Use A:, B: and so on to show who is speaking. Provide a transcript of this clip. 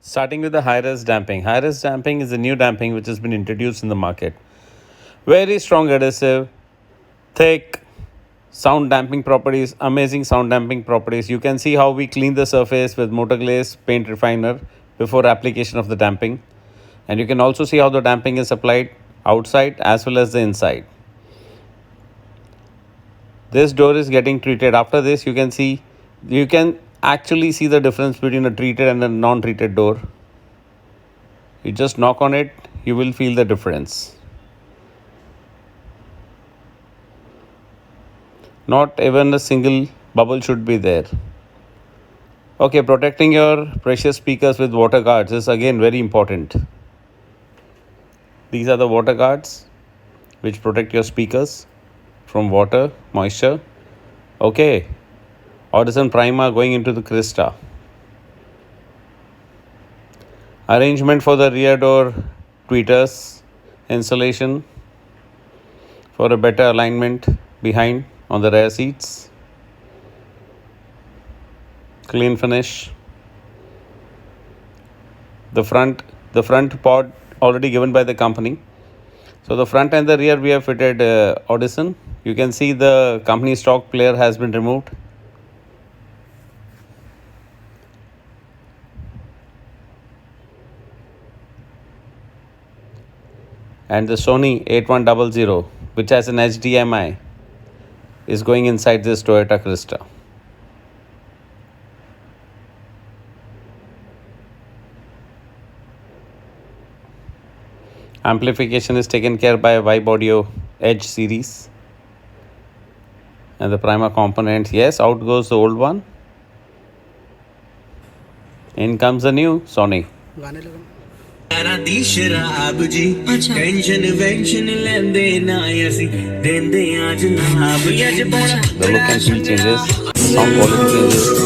A: Starting with the high-res damping. High-res damping is a new damping which has been introduced in the market. Very strong adhesive, thick, sound damping properties, amazing sound damping properties. You can see how we clean the surface with motor glaze paint refiner before application of the damping. And you can also see how the damping is applied outside as well as the inside. This door is getting treated. After this, you can actually see the difference between a treated and a non-treated door. You just knock on it, you will feel the difference. Not even a single bubble should be there. Okay, protecting your precious speakers with water guards is again very important. These are the water guards which protect your speakers from water, moisture. Okay, Audison primer going into the Crysta. Arrangement for the rear door tweeters, insulation for a better alignment behind on the rear seats. Clean finish. The front pod already given by the company. So the front and the rear we have fitted Audison. You can see the company stock player has been removed. And the Sony 8100, which has an HDMI, is going inside this Toyota Crysta. Amplification is taken care by Vibe Audio Edge series. And the primer component, yes, out goes the old one. In comes the new Sony.
B: ਦੀ ਸ਼ਰਾਬ ਜੀ tension ਵੈਂਸ਼ਨ ਲੈਂਦੇ ਨਾ ਅਸੀਂ ਦਿੰਦੇ ਆ ਜਨਾਬ ਅੱਜ ਬੜਾ
A: The look and feel changes, sound quality changes.